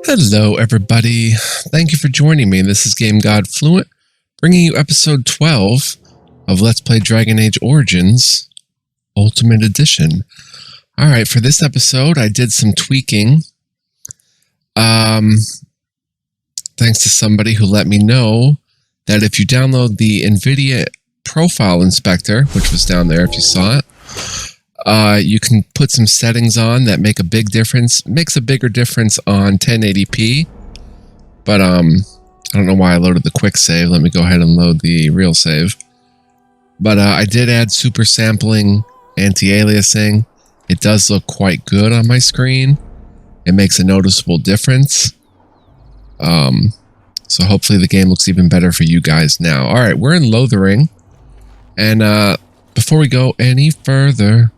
Hello, everybody. Thank you for joining me. This is Game God Fluent, bringing you episode 12 of Let's Play Dragon Age Origins Ultimate Edition. All right, for this episode, I did some tweaking. Thanks to somebody who let me know that if you download the NVIDIA Profile Inspector, which was down there if you saw it, you can put some settings on that make a big difference. Makes a bigger difference on 1080p. But I don't know why I loaded the quick save. Let me go ahead and load the real save. But I did add super sampling, anti-aliasing. It does look quite good on my screen. It makes a noticeable difference. So hopefully the game looks even better for you guys now. All right, we're in Lothering. And before we go any further,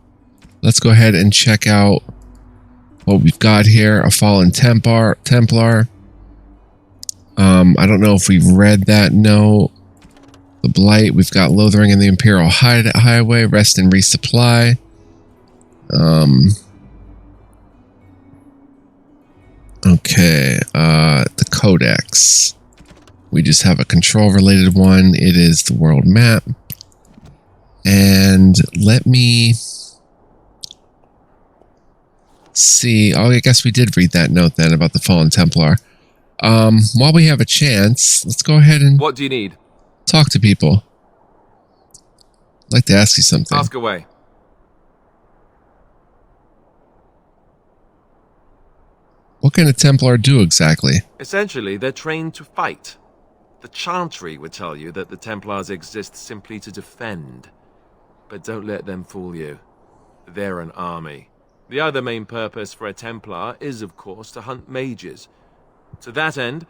let's go ahead and check out what we've got here. A fallen Templar. I don't know if we've read that note. The Blight. We've got Lothering and the Imperial Highway. Rest and resupply. Okay. The Codex. We just have a control-related one. It is the world map. And let me see. Oh, I guess we did read that note then about the fallen Templar. While we have a chance, let's go ahead and... What do you need? Talk to people. I'd like to ask you something. Ask away. What can a Templar do exactly? Essentially, they're trained to fight. The Chantry would tell you that the Templars exist simply to defend. But don't let them fool you. They're an army. The other main purpose for a Templar is, of course, to hunt mages. To that end,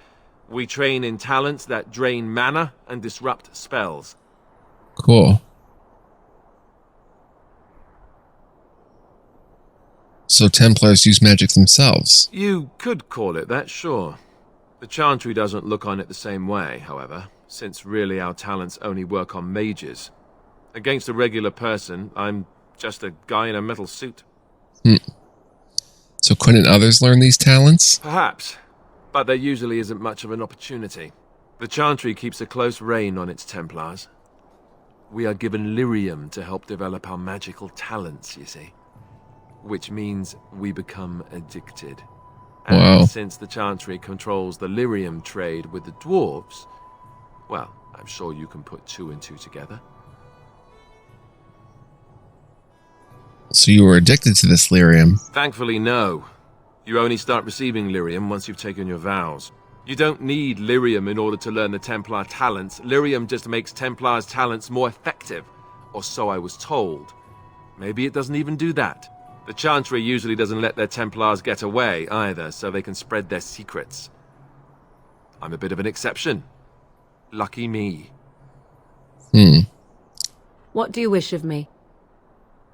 we train in talents that drain mana and disrupt spells. Cool. So Templars use magic themselves? You could call it that, sure. The Chantry doesn't look on it the same way, however, since really our talents only work on mages. Against a regular person, I'm just a guy in a metal suit. So couldn't others learn these talents? Perhaps, but there usually isn't much of an opportunity. The Chantry keeps a close rein on its Templars. We are given lyrium to help develop our magical talents, you see. Which means we become addicted. And wow. Since the Chantry controls the lyrium trade with the dwarves, well, I'm sure you can put two and two together. So you were addicted to this lyrium? Thankfully, no. You only start receiving lyrium once you've taken your vows. You don't need lyrium in order to learn the Templar talents. Lyrium just makes Templars' talents more effective, or so I was told. Maybe it doesn't even do that. The Chantry usually doesn't let their Templars get away either, so they can spread their secrets. I'm a bit of an exception. Lucky me. What do you wish of me?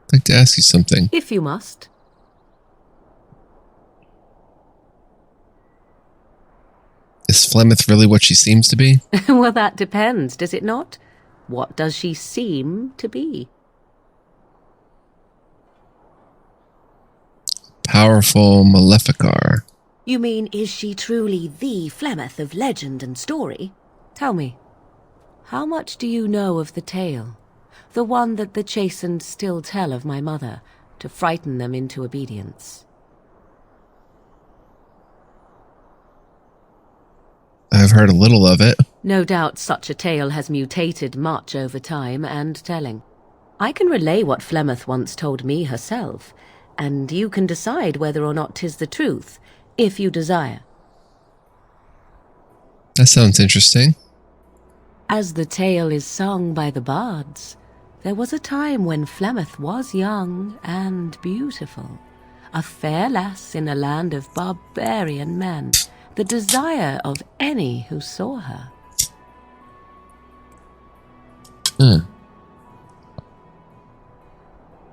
I'd like to ask you something. If you must. Is Flemeth really what she seems to be? Well, that depends, does it not? What does she seem to be? Powerful Maleficar. You mean, is she truly the Flemeth of legend and story? Tell me, how much do you know of the tale? The one that the chastened still tell of my mother, to frighten them into obedience. I've heard a little of it. No doubt such a tale has mutated much over time and telling. I can relay what Flemeth once told me herself, and you can decide whether or not 'tis the truth, if you desire. That sounds interesting. As the tale is sung by the bards, there was a time when Flemeth was young and beautiful, a fair lass in a land of barbarian men, the desire of any who saw her.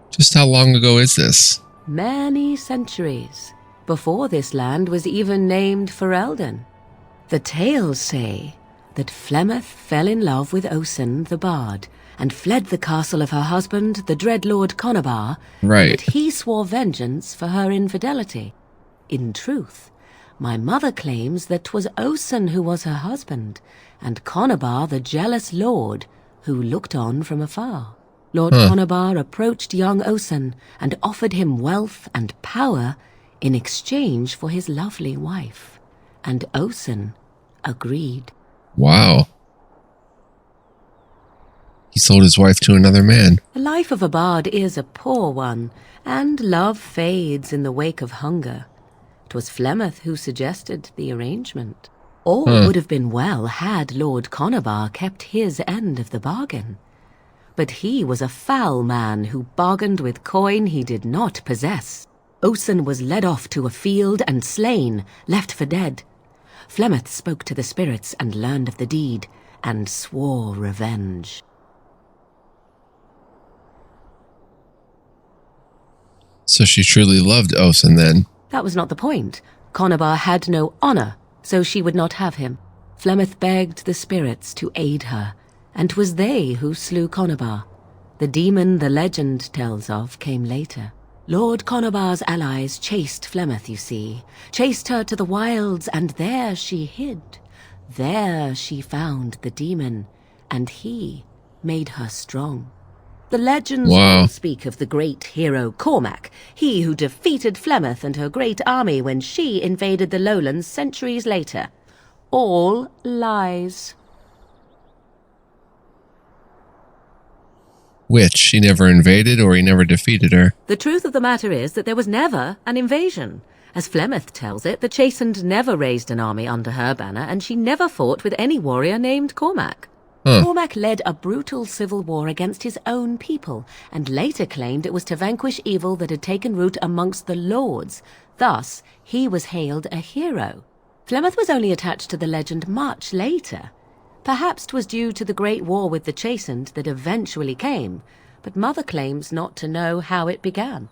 Just how long ago is this? Many centuries, before this land was even named Ferelden. The tales say that Flemeth fell in love with Osen the bard, and fled the castle of her husband, the dread Lord Conabar, Right. but he swore vengeance for her infidelity. In truth, My mother claims that 'twas Osen who was her husband, and Conabar the jealous lord, who looked on from afar. Lord Conabar approached young Osen and offered him wealth and power in exchange for his lovely wife, and Osen agreed. Wow. He sold his wife to another man. The life of a bard is a poor one, and love fades in the wake of hunger. 'Twas Flemeth who suggested the arrangement. All would have been well had Lord Conabar kept his end of the bargain. But he was a foul man who bargained with coin he did not possess. Osen was led off to a field and slain, left for dead. Flemeth spoke to the spirits and learned of the deed, and swore revenge. So she truly loved Osen then. That was not the point. Conabar had no honor, so she would not have him. Flemeth begged the spirits to aid her, and 'twas they who slew Conabar. The demon the legend tells of came later. Lord Conabar's allies chased Flemeth, you see, chased her to the wilds, and there she hid. There she found the demon, and he made her strong. The legends all speak of the great hero Cormac, he who defeated Flemeth and her great army when she invaded the lowlands centuries later. All lies. Which, she never invaded or he never defeated her? The truth of the matter is that there was never an invasion. As Flemeth tells it, the Chastened never raised an army under her banner, and she never fought with any warrior named Cormac. Cormac led a brutal civil war against his own people, and later claimed it was to vanquish evil that had taken root amongst the lords. Thus, he was hailed a hero. Flemeth was only attached to the legend much later. Perhaps 'twas due to the great war with the Chastened that eventually came, but Mother claims not to know how it began.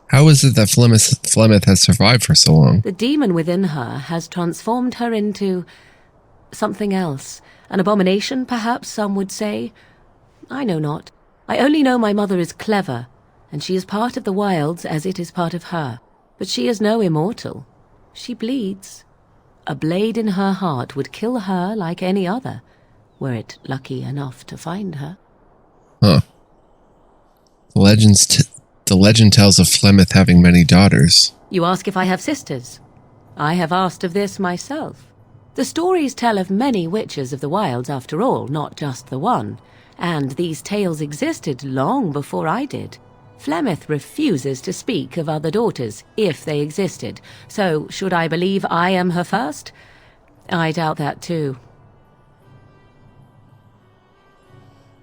How is it that Flemeth has survived for so long? The demon within her has transformed her into something else. An abomination, perhaps some would say. I know not. I only know my mother is clever, and she is part of the wilds as it is part of her. But she is no immortal. She bleeds. A blade in her heart would kill her like any other, were it lucky enough to find her. The legend tells of Flemeth having many daughters. You ask if I have sisters. I have asked of this myself. The stories tell of many witches of the wilds after all, not just the one, and these tales existed long before I did. Flemeth refuses to speak of other daughters, if they existed, so should I believe I am her first? I doubt that too.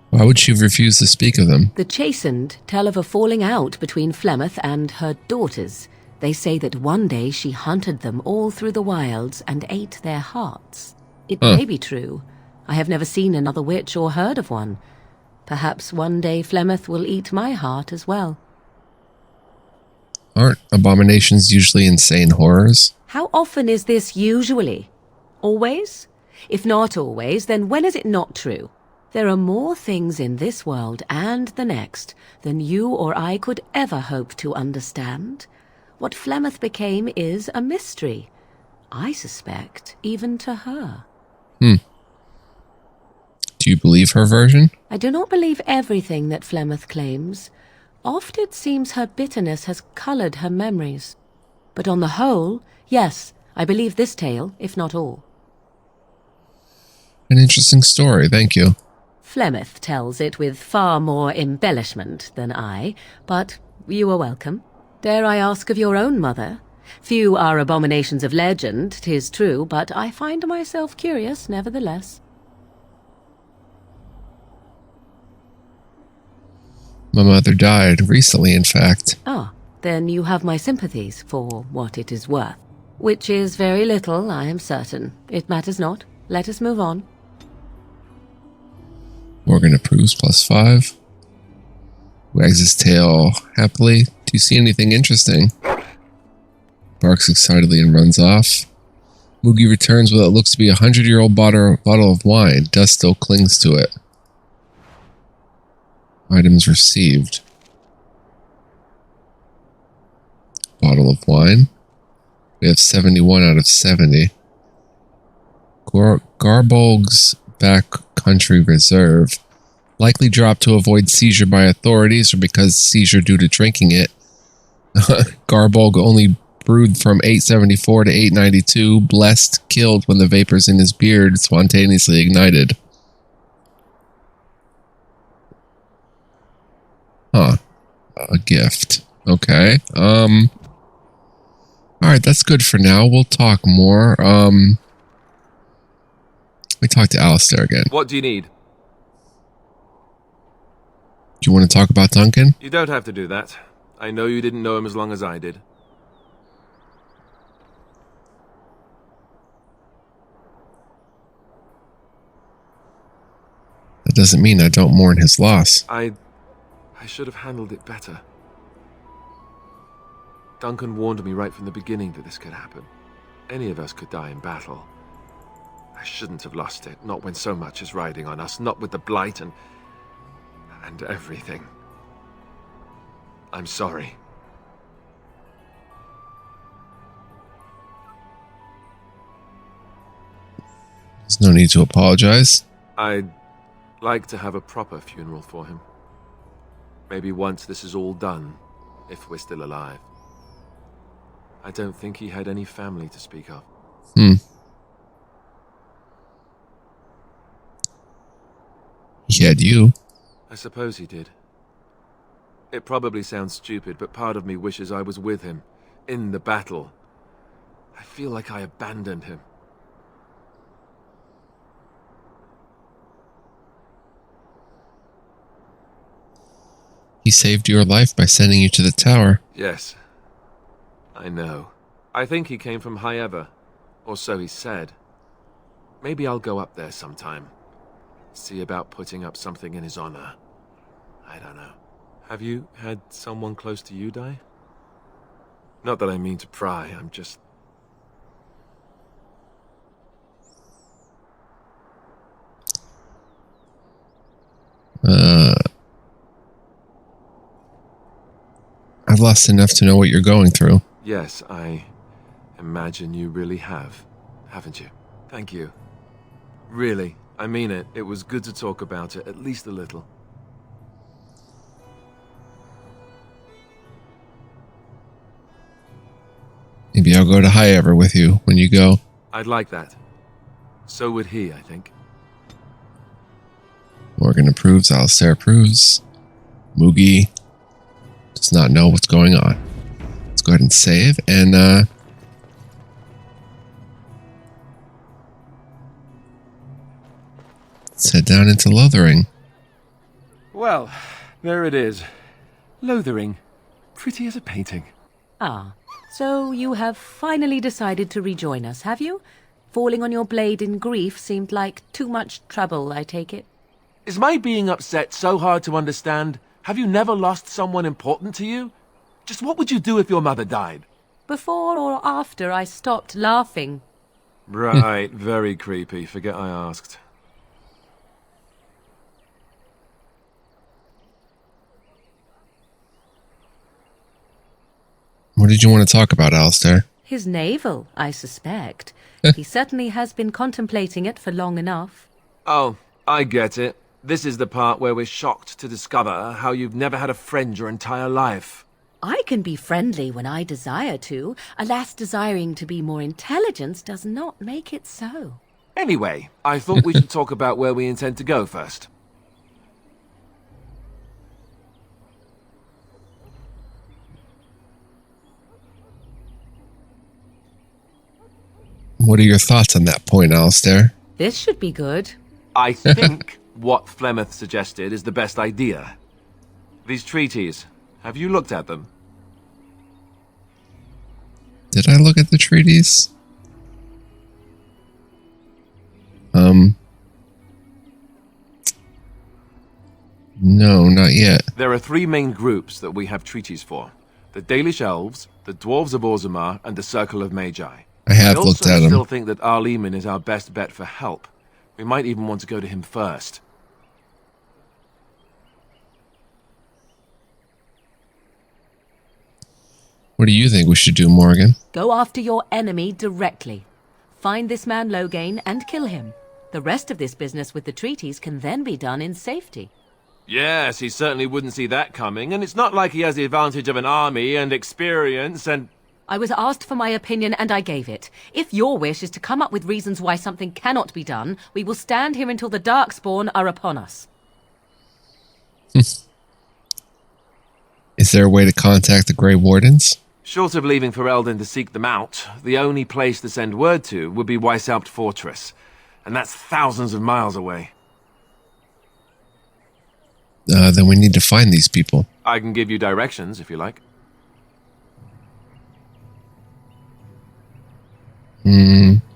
Why would she refuse to speak of them? The Chastened tell of a falling out between Flemeth and her daughters. They say that one day she hunted them all through the wilds and ate their hearts. It may be true. I have never seen another witch or heard of one. Perhaps one day Flemeth will eat my heart as well. Aren't abominations usually insane horrors? How often is this usually? Always? If not always, then when is it not true? There are more things in this world and the next than you or I could ever hope to understand. What Flemeth became is a mystery. I suspect even to her. Do you believe her version? I do not believe everything that Flemeth claims. Oft it seems her bitterness has coloured her memories. But on the whole, yes, I believe this tale, if not all. An interesting story, thank you. Flemeth tells it with far more embellishment than I, but you are welcome. Dare I ask of your own mother? Few are abominations of legend, 'tis true, but I find myself curious nevertheless. My mother died recently, in fact. Then you have my sympathies for what it is worth. Which is very little, I am certain. It matters not. Let us move on. Morgan approves, +5. Wags his tail happily. Do you see anything interesting? Barks excitedly and runs off. Moogy returns with what looks to be a 100-year-old bottle of wine. Dust still clings to it. Items received. Bottle of wine. We have 71 out of 70. Garbolg's Backcountry Reserve. Likely dropped to avoid seizure by authorities or because seizure due to drinking it. Garbolg only brewed from 874 to 892. Blessed, killed when the vapors in his beard spontaneously ignited. Huh. A gift. Okay. Alright, that's good for now. We'll talk more. We talk to Alistair again. What do you need? Do you want to talk about Duncan? You don't have to do that. I know you didn't know him as long as I did. That doesn't mean I don't mourn his loss. I should have handled it better. Duncan warned me right from the beginning that this could happen. Any of us could die in battle. I shouldn't have lost it, not when so much is riding on us, not with the blight and everything. I'm sorry. There's no need to apologize. I'd like to have a proper funeral for him. Maybe once this is all done, if we're still alive. I don't think he had any family to speak of. He had you. I suppose he did. It probably sounds stupid, but part of me wishes I was with him, in the battle. I feel like I abandoned him. He saved your life by sending you to the tower. Yes, I know. I think he came from High Ever, or so he said. Maybe I'll go up there sometime. See about putting up something in his honor. I don't know. Have you had someone close to you die? Not that I mean to pry, I'm just... I've lost enough to know what you're going through. Yes, I imagine you really have, haven't you? Thank you. Really, I mean it. It was good to talk about it, at least a little. Maybe I'll go to High Ever with you when you go. I'd like that. So would he, I think. Morrigan approves. Alistair approves. Moogy does not know what's going on. Let's go ahead and save and let's head down into Lothering. Well, there it is. Lothering. Pretty as a painting. Ah, so you have finally decided to rejoin us, have you? Falling on your blade in grief seemed like too much trouble, I take it. Is my being upset so hard to understand? Have you never lost someone important to you? Just what would you do if your mother died? Before or after I stopped laughing. Right, very creepy. Forget I asked. What did you want to talk about, Alistair? His navel, I suspect. He certainly has been contemplating it for long enough. Oh, I get it. This is the part where we're shocked to discover how you've never had a friend your entire life. I can be friendly when I desire to. Alas, desiring to be more intelligent does not make it so. Anyway, I thought we should talk about where we intend to go first. What are your thoughts on that point, Alistair? This should be good. I think what Flemeth suggested is the best idea. These treaties, have you looked at them? Did I look at the treaties? No, not yet. There are three main groups that we have treaties for. The Dalish Elves, the Dwarves of Orzammar, and the Circle of Magi. I have looked at I them. still think that Arleman is our best bet for help. We might even want to go to him first. What do you think we should do, Morrigan? Go after your enemy directly. Find this man Lothering and kill him. The rest of this business with the treaties can then be done in safety. Yes, he certainly wouldn't see that coming, and it's not like he has the advantage of an army and experience and... I was asked for my opinion and I gave it. If your wish is to come up with reasons why something cannot be done, we will stand here until the Darkspawn are upon us. Is there a way to contact the Grey Wardens? Short of leaving Ferelden to seek them out, the only place to send word to would be Weishaupt Fortress, and that's thousands of miles away. Then we need to find these people. I can give you directions, if you like.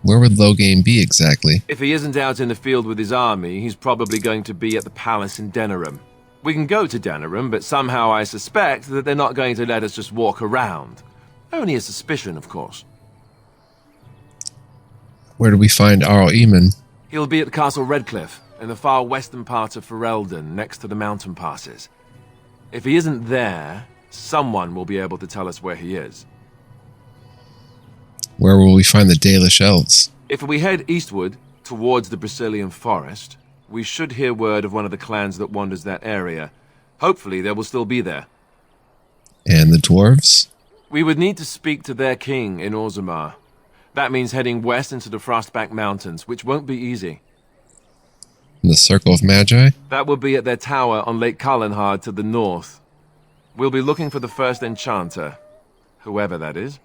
Where would Lothering be exactly? If he isn't out in the field with his army, he's probably going to be at the palace in Denerim. We can go to Denerim, but somehow I suspect that they're not going to let us just walk around. Only a suspicion, of course. Where do we find Arl Eamon? He'll be at the Castle Redcliffe, in the far western part of Ferelden, next to the mountain passes. If he isn't there, someone will be able to tell us where he is. Where will we find the Dalish elves? If we head eastward, towards the Brazilian forest, we should hear word of one of the clans that wanders that area. Hopefully they will still be there. And the dwarves? We would need to speak to their king in Orzammar. That means heading west into the Frostback Mountains, which won't be easy. And the Circle of Magi? That will be at their tower on Lake Carlinhard to the north. We'll be looking for the first enchanter, whoever that is.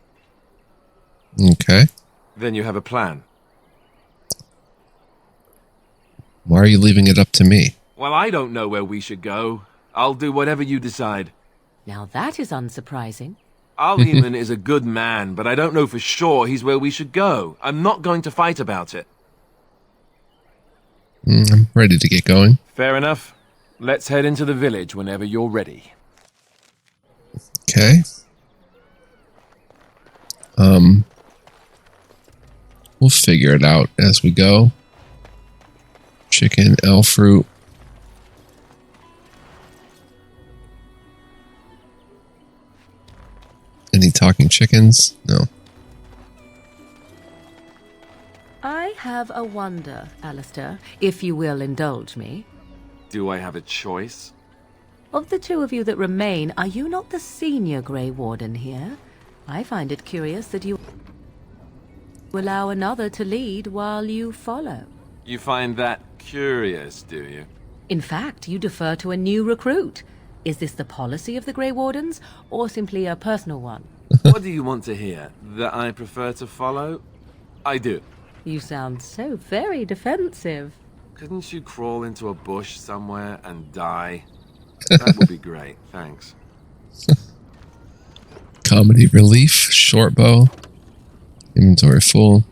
Okay. Then you have a plan. Why are you leaving it up to me? Well, I don't know where we should go. I'll do whatever you decide. Now that is unsurprising. Al-Eamon is a good man, but I don't know for sure he's where we should go. I'm not going to fight about it. I'm ready to get going. Fair enough. Let's head into the village whenever you're ready. Okay. We'll figure it out as we go. Chicken, elf fruit. Any talking chickens? No. I have a wonder, Alistair, if you will indulge me. Do I have a choice? Of the two of you that remain, are you not the senior Grey Warden here? I find it curious that you allow another to lead while you follow. You find that curious, do you? In fact, you defer to a new recruit. Is this the policy of the Grey Wardens, or simply a personal one? What do you want to hear? That I prefer to follow? I do. You sound so very defensive. Couldn't you crawl into a bush somewhere and die? That would be great, thanks. Comedy relief, short bow. Inventory full.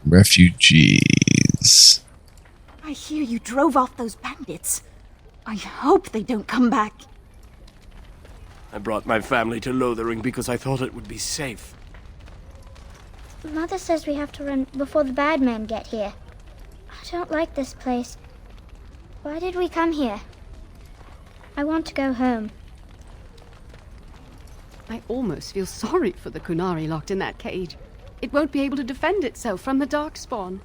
Refugees. I hear you drove off those bandits. I hope they don't come back. I brought my family to Lothering because I thought it would be safe. Mother says we have to run before the bad men get here. I don't like this place. Why did we come here? I want to go home. I almost feel sorry for the Kunari locked in that cage. It won't be able to defend itself from the Darkspawn.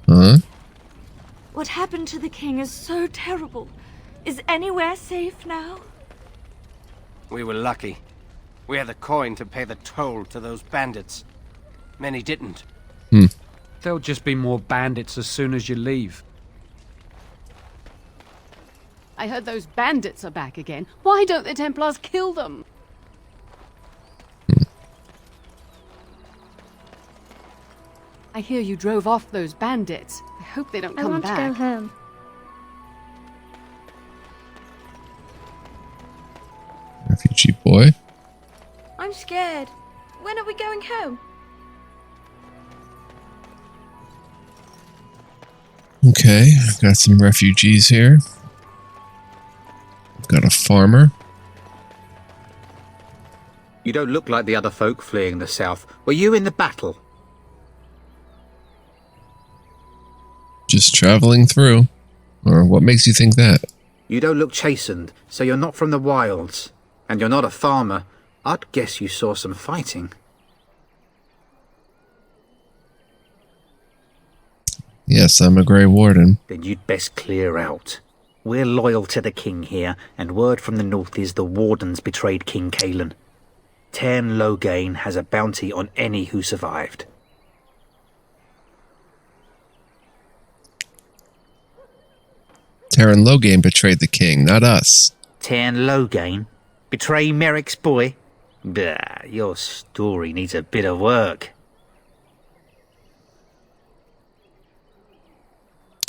Huh? What happened to the king is so terrible. Is anywhere safe now? We were lucky. We had the coin to pay the toll to those bandits. Many didn't. There'll just be more bandits as soon as you leave. I heard those bandits are back again. Why don't the Templars kill them? I hear you drove off those bandits. I hope they don't I come want back. to go home. Refugee boy. I'm scared. When are we going home? Okay, I've got some refugees here. I've got a farmer. You don't look like the other folk fleeing the south. Were you in the battle? Just traveling through. Or what makes you think that? You don't look chastened, so you're not from the wilds. And you're not a farmer. I'd guess you saw some fighting. Yes, I'm a Grey Warden. Then you'd best clear out. We're loyal to the king here, and word from the north is the wardens betrayed King Cailan. Tairn Logain has a bounty on any who survived. Tairn Logain betrayed the king, not us. Tairn Logain? Betray Merrick's boy? Bah, your story needs a bit of work.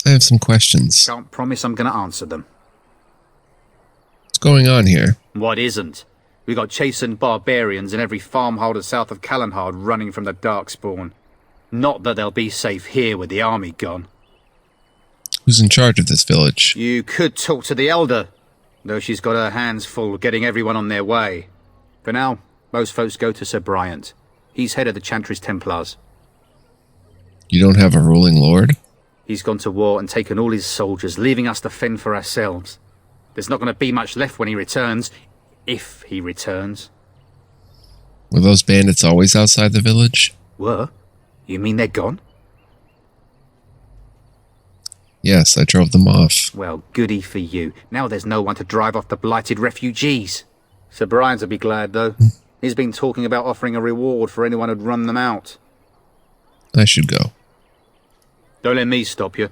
I have some questions. Can't promise I'm going to answer them. What's going on here? What isn't? We got chastened barbarians in every farmholder south of Callanhard running from the Darkspawn. Not that they'll be safe here with the army gone. Who's in charge of this village? You could talk to the Elder, though she's got her hands full getting everyone on their way. For now, most folks go to Sir Bryant. He's head of the Chantry's Templars. You don't have a ruling lord? He's gone to war and taken all his soldiers, leaving us to fend for ourselves. There's not going to be much left when he returns, if he returns. Were those bandits always outside the village? Were? You mean they're gone? Yes, I drove them off. Well, goody for you. Now there's no one to drive off the blighted refugees. Sir Brian'll be glad, though. He's been talking about offering a reward for anyone who'd run them out. I should go. Don't let me stop you.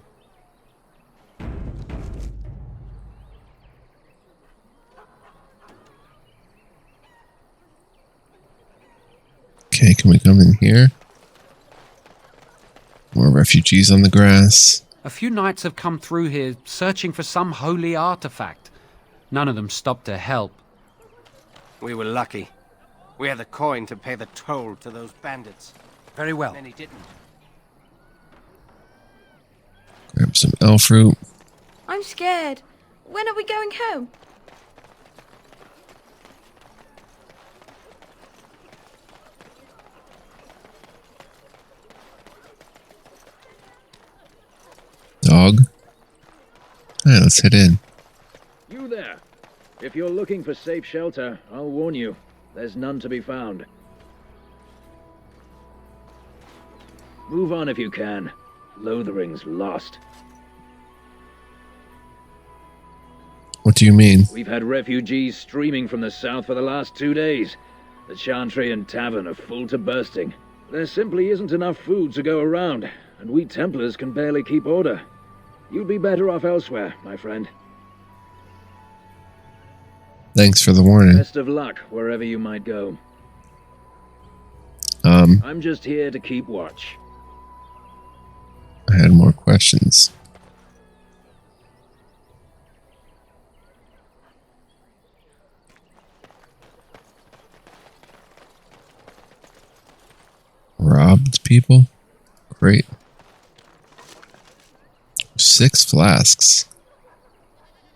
Okay, can we come in here? More refugees on the grass. A few knights have come through here searching for some holy artifact. None of them stopped to help. We were lucky. We had the coin to pay the toll to those bandits. Very well. Many didn't. Grab some elf fruit. I'm scared. When are we going home? Dog. Alright, let's head in. You there. If you're looking for safe shelter, I'll warn you. There's none to be found. Move on if you can. Lothering's lost. What do you mean? We've had refugees streaming from the south for the last 2 days. The Chantry and Tavern are full to bursting. There simply isn't enough food to go around, and we Templars can barely keep order. You'd be better off elsewhere, my friend. Thanks for the warning. Best of luck wherever you might go. I'm just here to keep watch. I had more questions. Robbed people? Great. 6 flasks.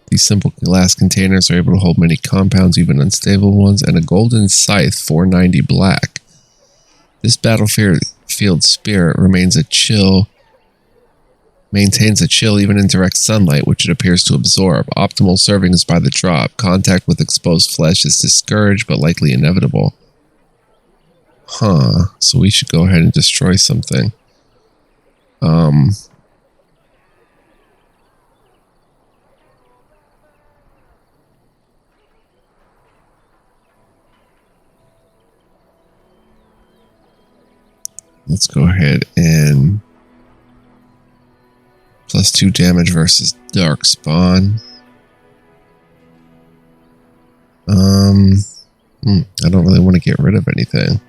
These simple glass containers are able to hold many compounds, even unstable ones, and a golden scythe 490 black. This battlefield spirit maintains a chill even in direct sunlight, which it appears to absorb. Optimal serving is by the drop. Contact with exposed flesh is discouraged, but likely inevitable. Huh. So we should go ahead and destroy something. Let's go ahead and +2 damage versus Dark Spawn. I don't really want to get rid of anything.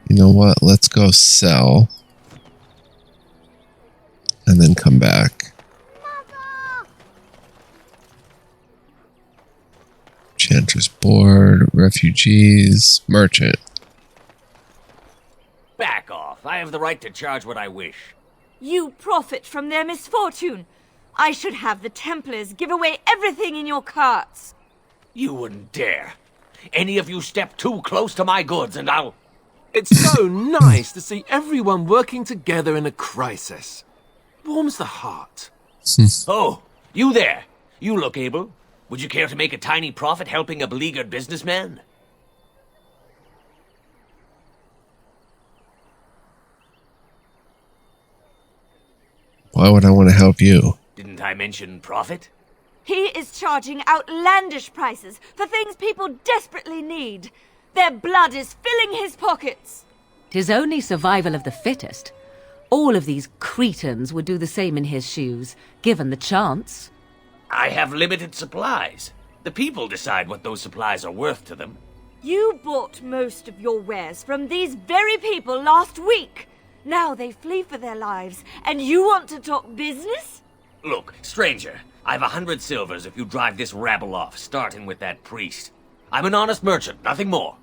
You know what? Let's go sell. And then come back. Chanter's board, refugees, merchant. Back off. I have the right to charge what I wish. You profit from their misfortune. I should have the Templars give away everything in your carts. You wouldn't dare. Any of you step too close to my goods and I'll... It's so nice to see everyone working together in a crisis. Warms the heart. Oh, you there. You look able. Would you care to make a tiny profit helping a beleaguered businessman? Why would I want to help you? Didn't I mention profit? He is charging outlandish prices for things people desperately need. Their blood is filling his pockets. 'Tis only survival of the fittest. All of these cretins would do the same in his shoes, given the chance. I have limited supplies. The people decide what those supplies are worth to them. You bought most of your wares from these very people last week. Now they flee for their lives, and you want to talk business? Look, stranger, I've 100 silvers if you drive this rabble off, starting with that priest. I'm an honest merchant, nothing more.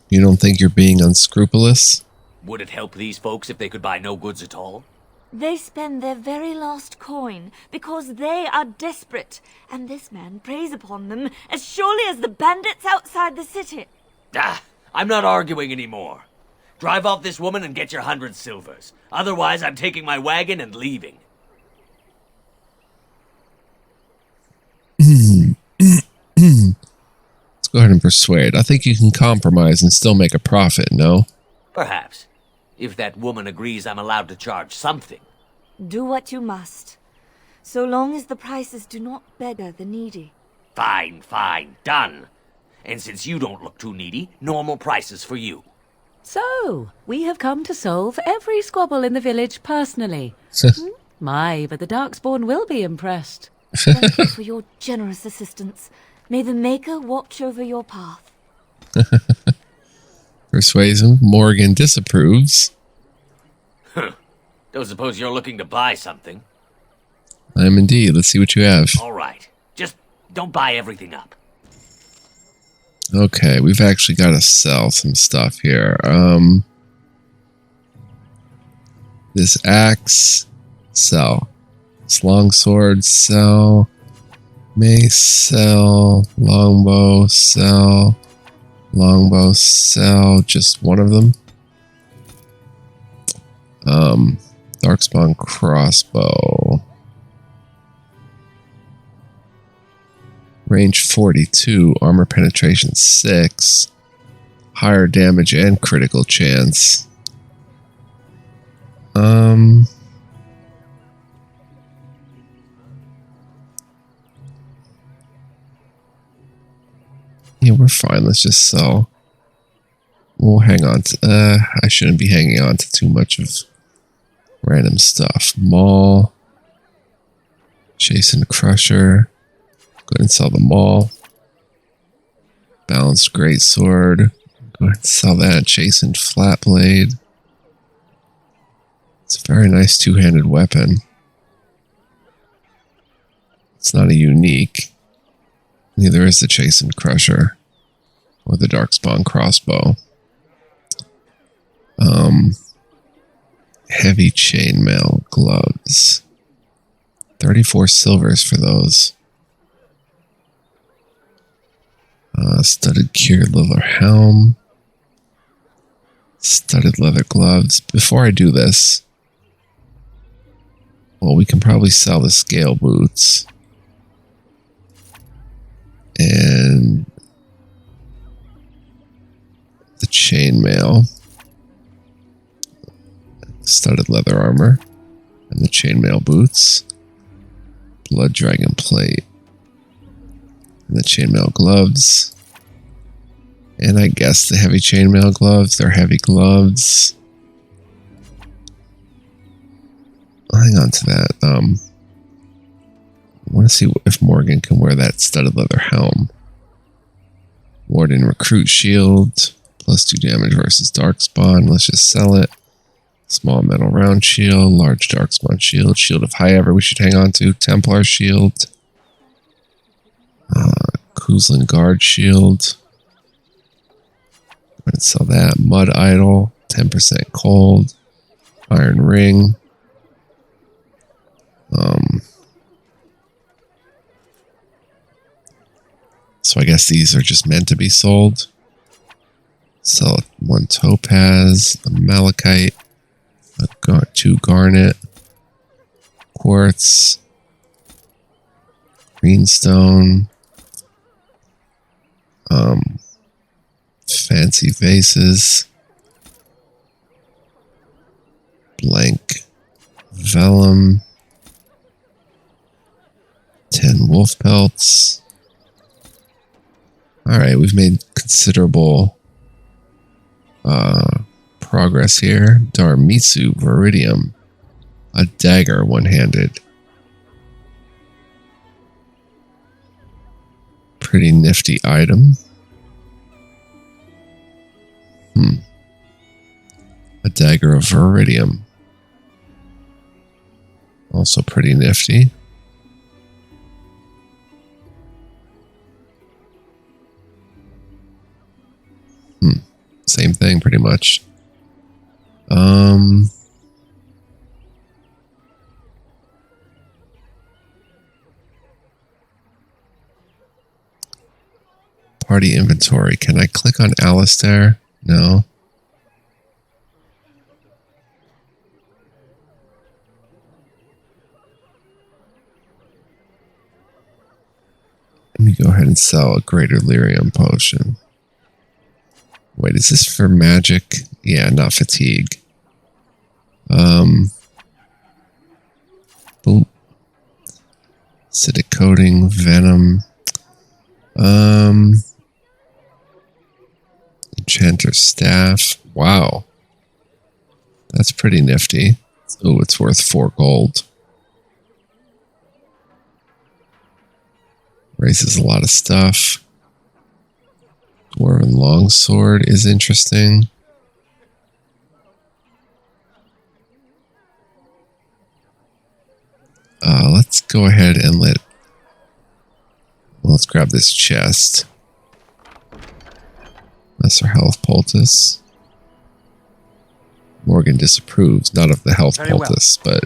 You don't think you're being unscrupulous? Would it help these folks if they could buy no goods at all? They spend their very last coin because they are desperate, and this man preys upon them as surely as the bandits outside the city. Ah, I'm not arguing anymore. Drive off this woman and get your 100 silvers. Otherwise, I'm taking my wagon and leaving. Let's go ahead and persuade. I think you can compromise and still make a profit, no? Perhaps. If that woman agrees I'm allowed to charge something. Do what you must, so long as the prices do not beggar the needy. Fine, fine, done. And since you don't look too needy, normal prices for you. So, we have come to solve every squabble in the village personally. My, but the Darkspawn will be impressed. Thank you for your generous assistance. May the Maker watch over your path. Persuasive. Morrigan disapproves. Don't suppose you're looking to buy something. I am indeed. Let's see what you have. All right. Just don't buy everything up. Okay, we've actually got to sell some stuff here. This axe, sell. This longsword, sell. Mace, sell. Longbow, sell. Longbow, sell. Just one of them. Darkspawn crossbow. Range 42, armor penetration 6, higher damage and critical chance. Yeah, we're fine. Let's just sell. We'll hang on to, I shouldn't be hanging on to too much of random stuff. Maul, Chase and Crusher. Go ahead and sell the Maul. Balanced Greatsword. Go ahead and sell that. Chastened Flat Blade. It's a very nice two-handed weapon. It's not a unique. Neither is the Chastened Crusher or the Darkspawn crossbow. Heavy chainmail gloves. 34 silvers for those. Studded cured leather helm. Studded leather gloves. Before I do this, well, we can probably sell the scale boots. And the chainmail. Studded leather armor. And the chainmail boots. Blood dragon plate. And the chainmail gloves. And I guess the heavy chainmail gloves. They're heavy gloves. I'll hang on to that. I want to see if Morrigan can wear that studded leather helm. Warden recruit shield. +2 damage versus Darkspawn. Let's just sell it. Small metal round shield. Large Darkspawn shield. Shield of High Ever we should hang on to. Templar shield. Kuzlin guard shield. Go ahead and sell that. Mud idol. 10% cold. Iron ring. So I guess these are just meant to be sold. Sell 1 topaz, a malachite, 2 garnet, quartz, greenstone, fancy vases, blank vellum, 10 wolf pelts. Alright, we've made considerable progress here. Darmitsu Viridium. A dagger, one-handed. Pretty nifty item. A dagger of Viridium. Also pretty nifty. Same thing, pretty much. Party inventory. Can I click on Alistair? No. Let me go ahead and sell a greater lyrium potion. Wait, is this for magic? Yeah, not fatigue. Boom. Acidic coating, venom. Enchanter's staff. Wow. That's pretty nifty. Oh, it's worth 4 gold. Raises a lot of stuff. Dwarven longsword is interesting. Let's go ahead and let's grab this chest. Lesser health poultice. Morrigan disapproves, not of the health poultice, but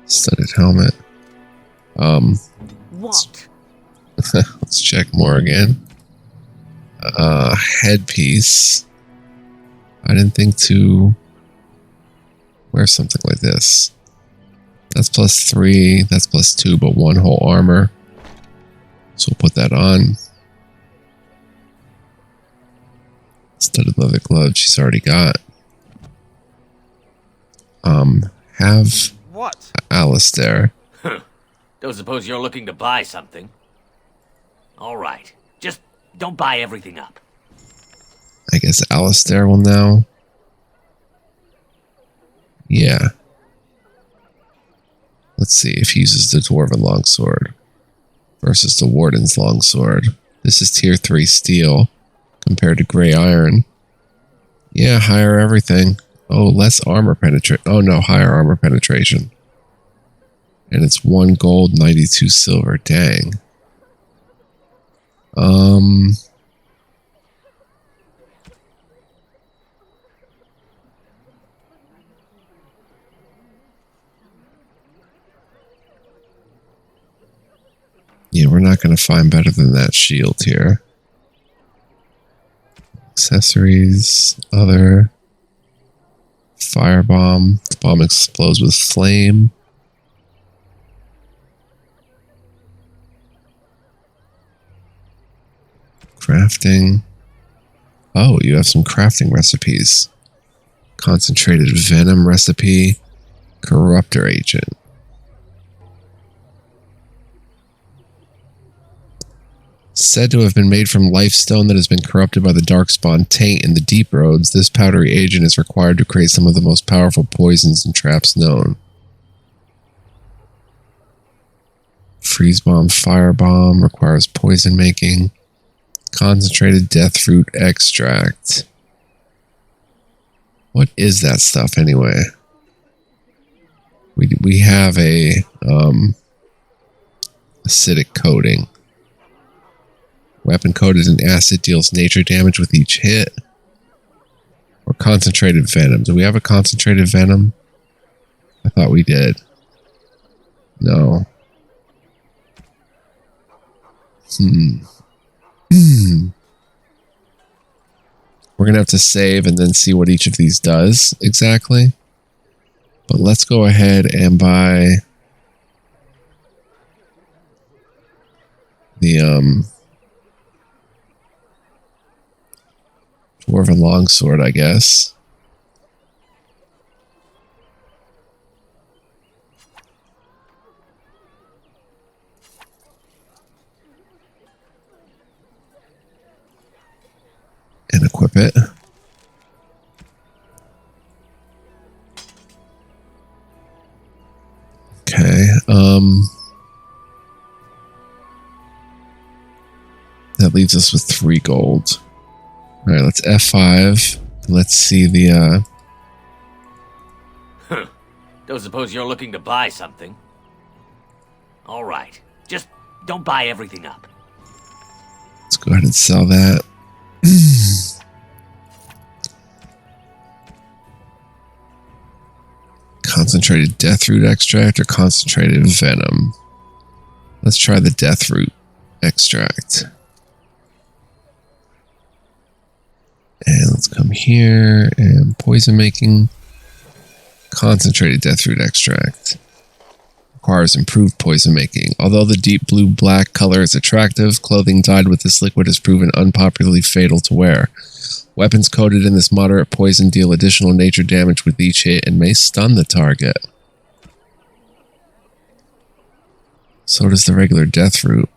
studded helmet. What? Let's check Morrigan. Headpiece. I didn't think to wear something like this. That's +3, that's +2, but 1 whole armor. So we'll put that on. Studded leather gloves she's already got. Have what? Alistair. Don't suppose you're looking to buy something? All right. Just don't buy everything up. I guess Alistair will now. Yeah. Let's see if he uses the Dwarven Longsword versus the Warden's Longsword. This is tier 3 steel compared to Grey Iron. Yeah, higher everything. Oh, less armor penetration. Oh no, higher armor penetration. And it's 1 gold, 92 silver. Dang. Yeah, we're not going to find better than that shield here. Accessories, other. Firebomb. The bomb explodes with flame. Crafting. Oh, you have some crafting recipes. Concentrated venom recipe. Corruptor agent. Said to have been made from lifestone that has been corrupted by the darkspawn taint in the deep roads, this powdery agent is required to create some of the most powerful poisons and traps known. Freeze bomb, fire bomb requires poison making. Concentrated death fruit extract. What is that stuff anyway? We have a acidic coating. Weapon coated in acid deals nature damage with each hit. Or concentrated venom. Do we have a concentrated venom? I thought we did. No. We're going to have to save and then see what each of these does exactly. But let's go ahead and buy the Dwarven Longsword, I guess. And equip it. Okay, that leaves us with 3 gold. All right, let's F5. Let's see the, Don't suppose you're looking to buy something? All right. Just don't buy everything up. Let's go ahead and sell that. Concentrated Deathroot extract or concentrated venom? Let's try the Deathroot extract. And let's come here and poison making. Concentrated Deathroot extract. Requires improved poison making. Although the deep blue-black color is attractive, clothing dyed with this liquid has proven unpopularly fatal to wear. Weapons coated in this moderate poison deal additional nature damage with each hit and may stun the target. So does the regular Deathroot.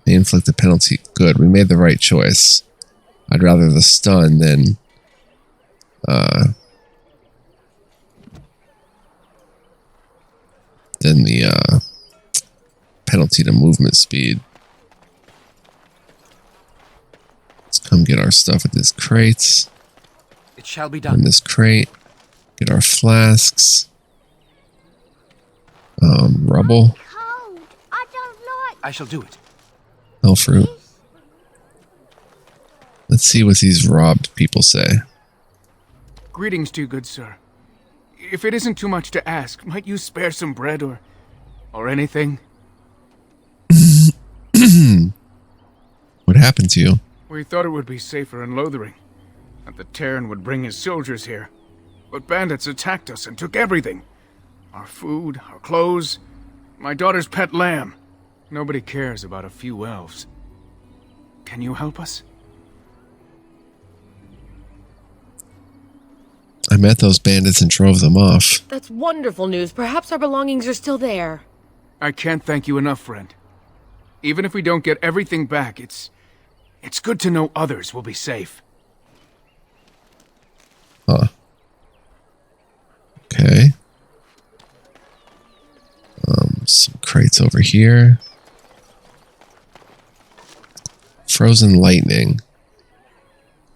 May inflict a penalty. Good, we made the right choice. I'd rather the stun than the penalty to movement speed. Let's come get our stuff at this crate. It shall be done. In this crate, get our flasks. Rubble. Cold. I don't like. I shall do it. Hellfruit. Let's see what these robbed people say. Greetings to you, good sir. If it isn't too much to ask, might you spare some bread or anything? What happened to you? We thought it would be safer in Lothering, that the Terran would bring his soldiers here. But bandits attacked us and took everything. Our food, our clothes, my daughter's pet lamb. Nobody cares about a few elves. Can you help us? I met those bandits and drove them off. That's wonderful news. Perhaps our belongings are still there. I can't thank you enough, friend. Even if we don't get everything back, it's good to know others will be safe. Huh. Okay. Some crates over here. Frozen lightning.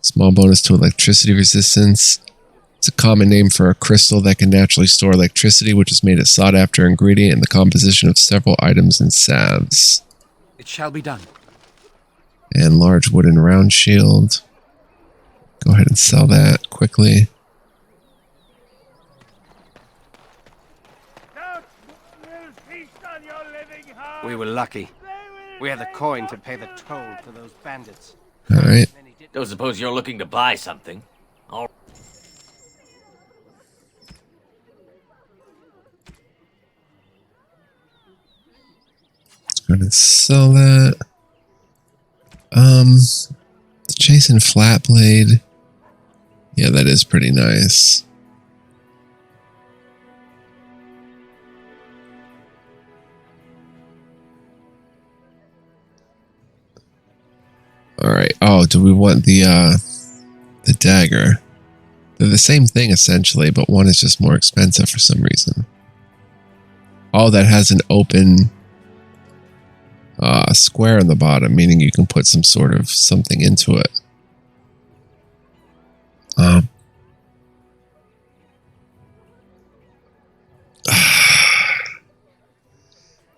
Small bonus to electricity resistance. It's a common name for a crystal that can naturally store electricity, which is made a sought-after ingredient in the composition of several items and salves. It shall be done. And large wooden round shield. Go ahead and sell that quickly. We were lucky. We had the coin to pay the toll to those bandits. Alright. Don't suppose you're looking to buy something? All Go ahead and sell that. The Jason Flatblade. Yeah, that is pretty nice. Alright. Oh, do we want the dagger? They're the same thing essentially, but one is just more expensive for some reason. Oh, that has an open square in the bottom, meaning you can put some sort of something into it.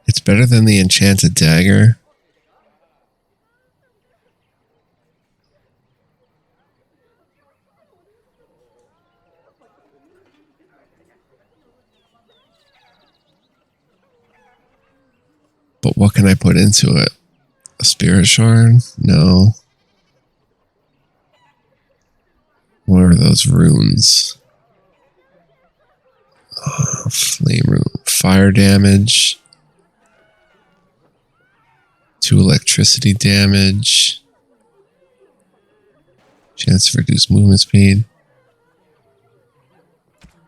It's better than the enchanted dagger. But what can I put into it? A spirit shard? No. What are those runes? Flame rune. Fire damage. 2 electricity damage. Chance to reduce movement speed.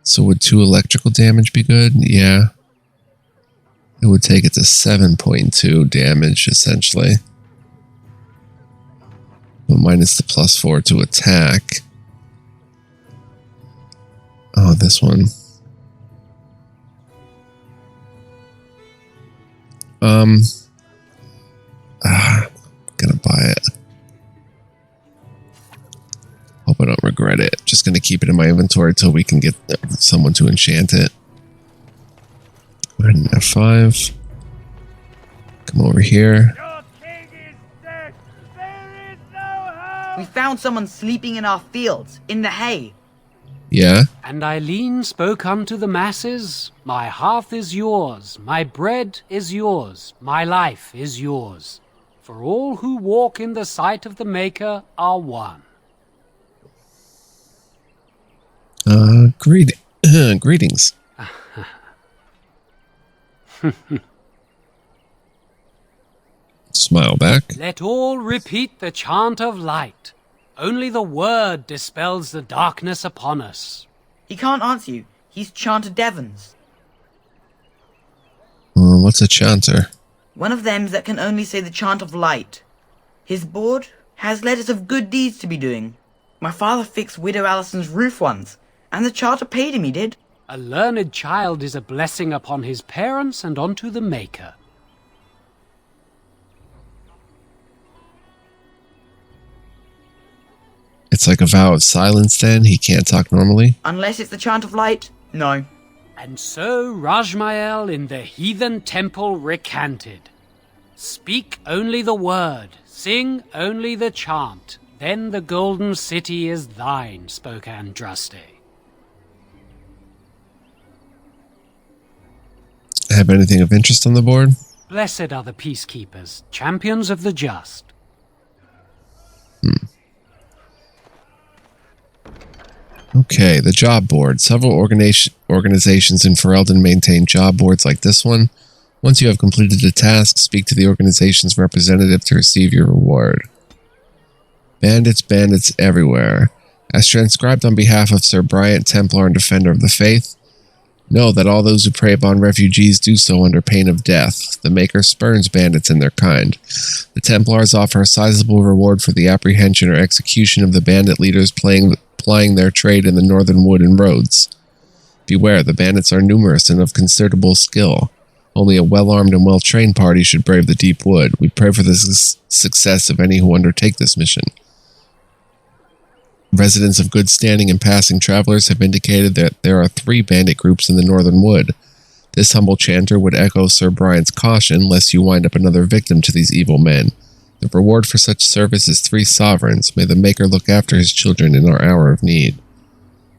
So would 2 electrical damage be good? Yeah. It would take it to 7.2 damage, essentially. But minus the +4 to attack. Oh, this one. Gonna buy it. Hope I don't regret it. Just gonna keep it in my inventory until we can get someone to enchant it. Go ahead and F5. Come over here. We found someone sleeping in our fields, in the hay. Yeah? And Eileen spoke unto the masses, my hearth is yours, my bread is yours, my life is yours. For all who walk in the sight of the Maker are one. Greetings. Smile back. Let all repeat the chant of light. Only the word dispels the darkness upon us. He can't answer you. He's Chanter Devons. What's a chanter? One of them that can only say the chant of light. His board has letters of good deeds to be doing. My father fixed Widow Allison's roof once, and the charter paid him, he did. A learned child is a blessing upon his parents and unto the Maker. It's like a vow of silence then? He can't talk normally? Unless it's the chant of light, no. And so Rajmael in the heathen temple recanted. Speak only the word, sing only the chant, then the golden city is thine, spoke Andraste. Have anything of interest on the board? Blessed are the peacekeepers, champions of the just. Okay, the job board. Several organizations in Ferelden maintain job boards like this one. Once you have completed a task, speak to the organization's representative to receive your reward. Bandits everywhere. As transcribed on behalf of Sir Bryant, Templar and Defender of the Faith, know that all those who prey upon refugees do so under pain of death. The Maker spurns bandits and their kind. The Templars offer a sizable reward for the apprehension or execution of the bandit leaders plying their trade in the northern wood and roads. Beware, the bandits are numerous and of considerable skill. Only a well-armed and well-trained party should brave the deep wood. We pray for the success of any who undertake this mission. Residents of good standing and passing travelers have indicated that there are 3 bandit groups in the northern wood. This humble chanter would echo Sir Brian's caution, lest you wind up another victim to these evil men. The reward for such service is 3 sovereigns. May the Maker look after his children in our hour of need.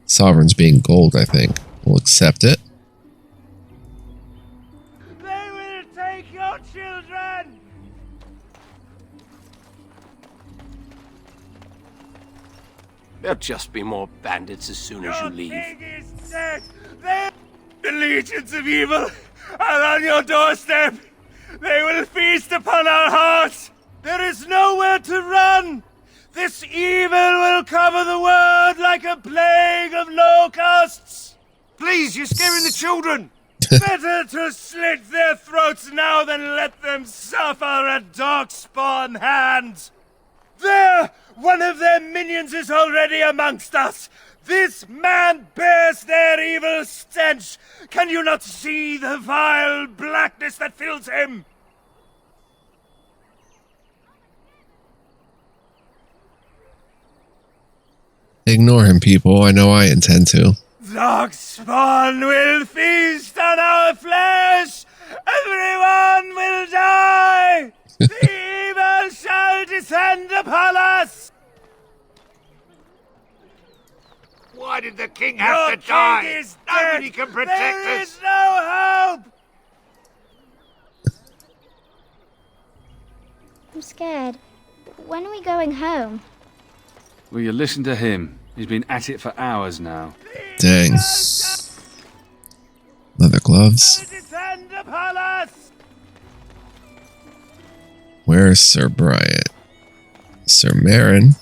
Sovereigns being gold, I think. We'll accept it. They will take your children! There'll just be more bandits as soon as you leave. Your king is dead! The legions of evil are on your doorstep! They will feast upon our hearts! There is nowhere to run! This evil will cover the world like a plague of locusts! Please, you're scaring the children! Better to slit their throats now than let them suffer at Darkspawn hands! There! One of their minions is already amongst us! This man bears their evil stench! Can you not see the vile blackness that fills him? Ignore him, people. I know I intend to. Darkspawn will feast on our flesh! Everyone will die! The evil shall descend upon us! Why did the king have to die? King is Nobody dead. can protect There us! is no hope! I'm scared. When are we going home? Will you listen to him? He's been at it for hours now. Dang. Leather gloves. Defend the palace! Where's Sir Bryant? Sir Marin?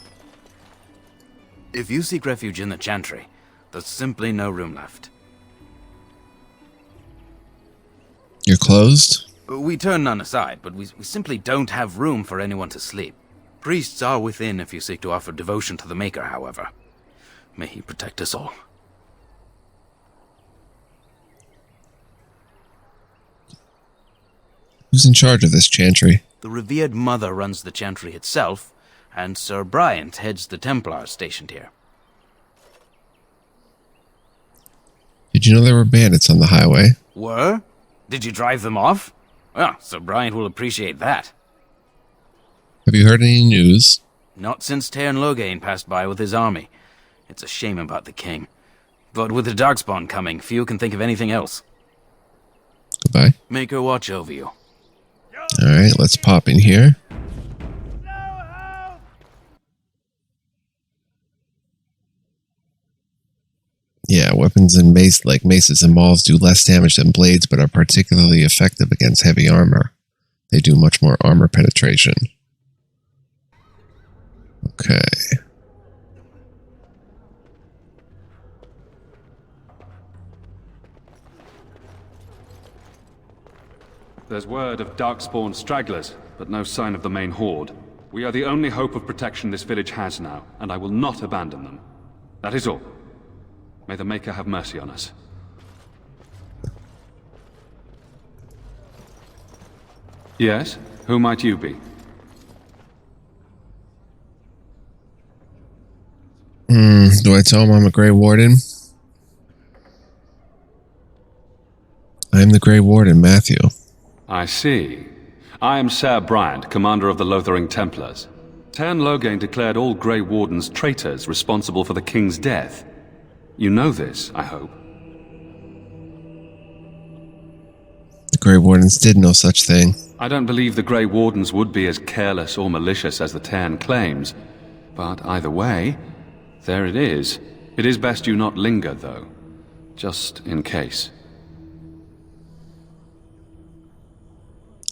If you seek refuge in the Chantry, there's simply no room left. You're closed? We turn none aside, but we simply don't have room for anyone to sleep. Priests are within if you seek to offer devotion to the Maker, however. May he protect us all. Who's in charge of this chantry? The revered mother runs the Chantry itself, and Sir Bryant heads the Templars stationed here. Did you know there were bandits on the highway? Were? Did you drive them off? Well, Sir Bryant will appreciate that. Have you heard any news? Not since Tairn Logain passed by with his army. It's a shame about the king. But with the Darkspawn coming, few can think of anything else. Goodbye. Make her watch over you. Alright, let's pop in here. Yeah, weapons and maces and mauls do less damage than blades, but are particularly effective against heavy armor. They do much more armor penetration. Okay. There's word of Darkspawn stragglers, but no sign of the main horde. We are the only hope of protection this village has now, and I will not abandon them. That is all. May the Maker have mercy on us. Yes? Who might you be? Do I tell him I'm a Grey Warden? I'm the Grey Warden, Matthew. I see. I am Sir Bryant, commander of the Lothering Templars. Tairn Logain declared all Grey Wardens traitors responsible for the king's death. You know this, I hope. The Grey Wardens did no such thing. I don't believe the Grey Wardens would be as careless or malicious as the Tairn claims. But either way, there it is. It is best you not linger, though. Just in case.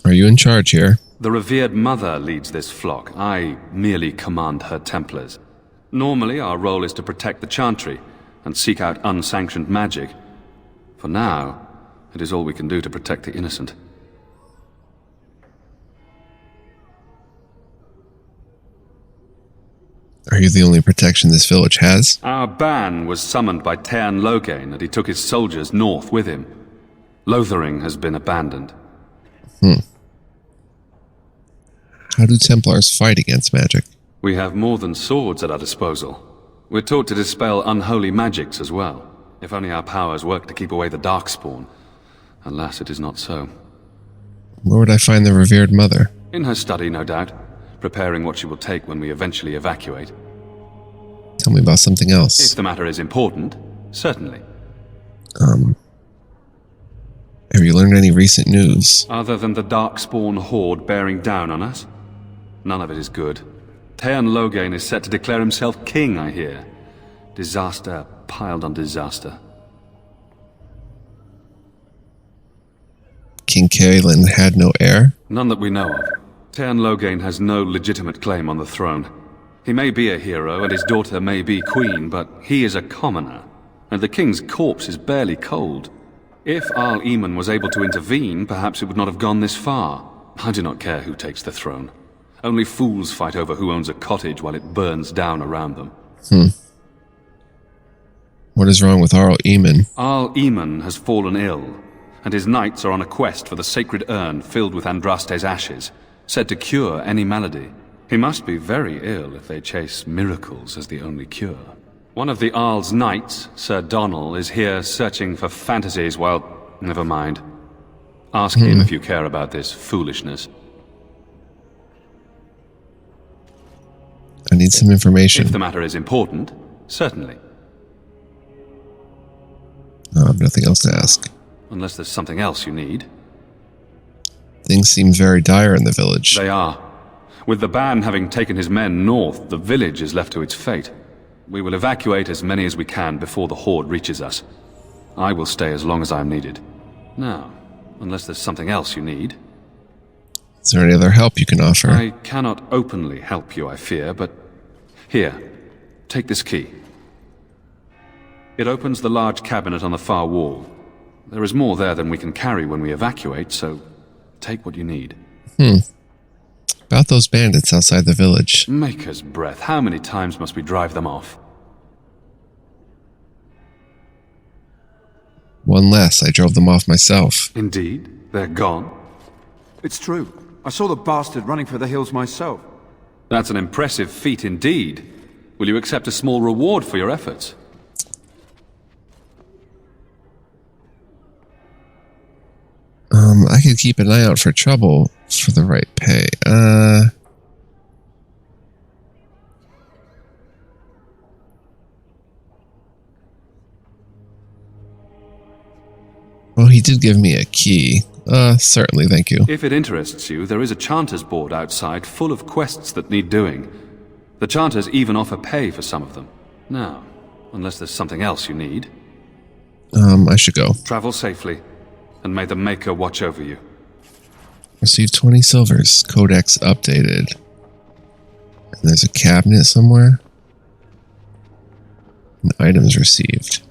Are you in charge here? The revered mother leads this flock. I merely command her Templars. Normally, our role is to protect the Chantry and seek out unsanctioned magic. For now, it is all we can do to protect the innocent. Are you the only protection this village has? Our ban was summoned by Tairn Logain, and he took his soldiers north with him. Lothering has been abandoned. How do Templars fight against magic? We have more than swords at our disposal. We're taught to dispel unholy magics as well. If only our powers work to keep away the Darkspawn. Alas, it is not so. Where would I find the revered mother? In her study, no doubt. Preparing what she will take when we eventually evacuate. Tell me about something else. If the matter is important, certainly. Have you learned any recent news? Other than the Darkspawn horde bearing down on us? None of it is good. Tairn Logain is set to declare himself king, I hear. Disaster piled on disaster. King Caelan had no heir? None that we know of. Tairn Logain has no legitimate claim on the throne. He may be a hero, and his daughter may be queen, but he is a commoner, and the king's corpse is barely cold. If Arl Eamon was able to intervene, perhaps it would not have gone this far. I do not care who takes the throne. Only fools fight over who owns a cottage while it burns down around them. What is wrong with Arl Eamon? Arl Eamon has fallen ill, and his knights are on a quest for the sacred urn filled with Andraste's ashes, said to cure any malady. He must be very ill if they chase miracles as the only cure. One of the Arl's knights, Sir Donnell, is here searching for fantasies while... Never mind. Ask him if you care about this foolishness. I need some information. If the matter is important, certainly. I have nothing else to ask. Unless there's something else you need. Things seem very dire in the village. They are. With the ban having taken his men north, the village is left to its fate. We will evacuate as many as we can before the horde reaches us. I will stay as long as I am needed. Now, unless there's something else you need. Is there any other help you can offer? I cannot openly help you, I fear, but here, take this key. It opens the large cabinet on the far wall. There is more there than we can carry when we evacuate, so take what you need. About those bandits outside the village. Maker's breath, how many times must we drive them off? One less. I drove them off myself. Indeed? They're gone? It's true. I saw the bastard running for the hills myself. That's an impressive feat indeed. Will you accept a small reward for your efforts? I could keep an eye out for trouble for the right pay. Well, he did give me a key. Certainly, thank you. If it interests you, there is a Chanters board outside full of quests that need doing. The Chanters even offer pay for some of them. Now, unless there's something else you need. I should go. Travel safely, and may the Maker watch over you. Received 20 silvers. Codex updated. And there's a cabinet somewhere. And items received.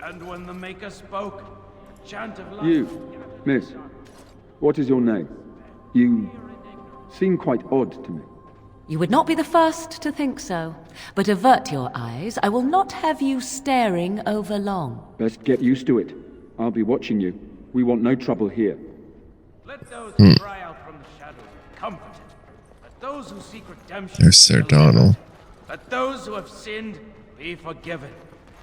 And when the Maker spoke, chant of life. You, miss, what is your name? You seem quite odd to me. You would not be the first to think so. But avert your eyes. I will not have you staring over long. Best get used to it. I'll be watching you. We want no trouble here. Let those who cry out from the shadows be comforted. Let those who seek redemption There's Sir Donald. Let those who have sinned be forgiven.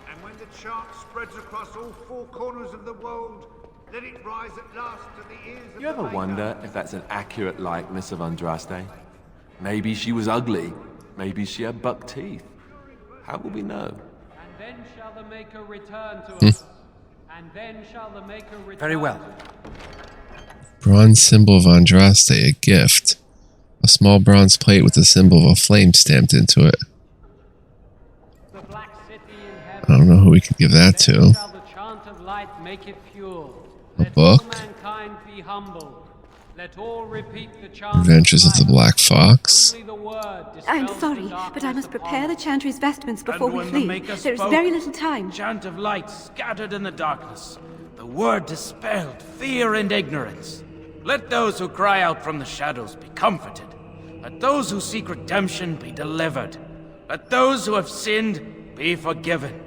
And when the chant spreads across all four corners of the world, let it rise at last to the ears of You ever wonder if that's an accurate likeness of Andraste? Maybe she was ugly. Maybe she had buck teeth. How will we know? And then shall the Maker return to us. And then shall the Maker return. Very well. Bronze symbol of Andraste, a gift. A small bronze plate with the symbol of a flame stamped into it. I don't know who we could give that to. A book. Adventures of the Black Fox. I'm sorry, but I must prepare the Chantry's vestments before we flee. There is very little time. Chant of light scattered in the darkness. The word dispelled fear and ignorance. Let those who cry out from the shadows be comforted. Let those who seek redemption be delivered. Let those who have sinned be forgiven.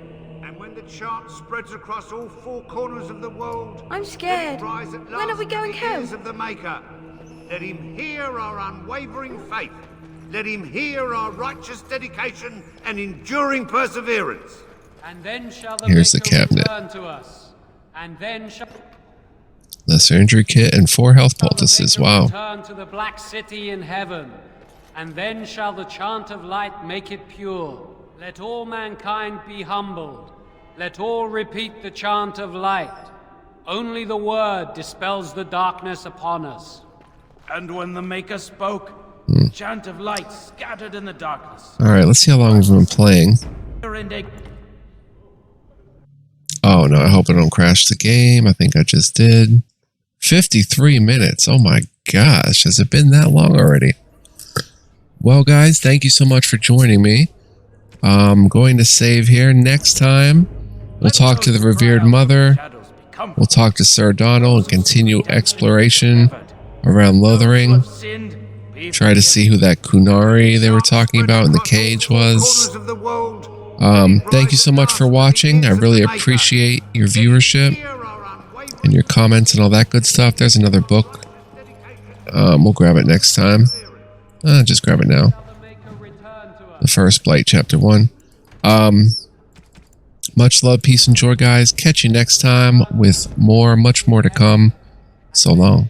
And when the chant spreads across all four corners of the world, I'm scared. When are we going home? Of the Maker. Let him hear our unwavering faith. Let him hear our righteous dedication and enduring perseverance. And then shall the Here's the Maker cabinet. return to us. And then shall Lesser injury kit and 4 health poultices. Wow. return to the Black City in heaven. And then shall the chant of light make it pure. Let all mankind be humbled. Let all repeat the chant of light. Only the word dispels the darkness upon us. And when the Maker spoke, chant of light scattered in the darkness. Alright, let's see how long we've been playing. Oh no, I hope I don't crash the game. I think I just did. 53 minutes. Oh my gosh, has it been that long already? Well guys, thank you so much for joining me. I'm going to save here. Next time, we'll talk to the revered mother. We'll talk to Sir Donald and continue exploration around Lothering. Try to see who that Kunari they were talking about in the cage was. Thank you so much for watching. I really appreciate your viewership and your comments and all that good stuff. There's another book. We'll grab it next time. Just grab it now. The First Blight, Chapter 1. Much love, peace, and joy, guys. Catch you next time with much more to come. So long.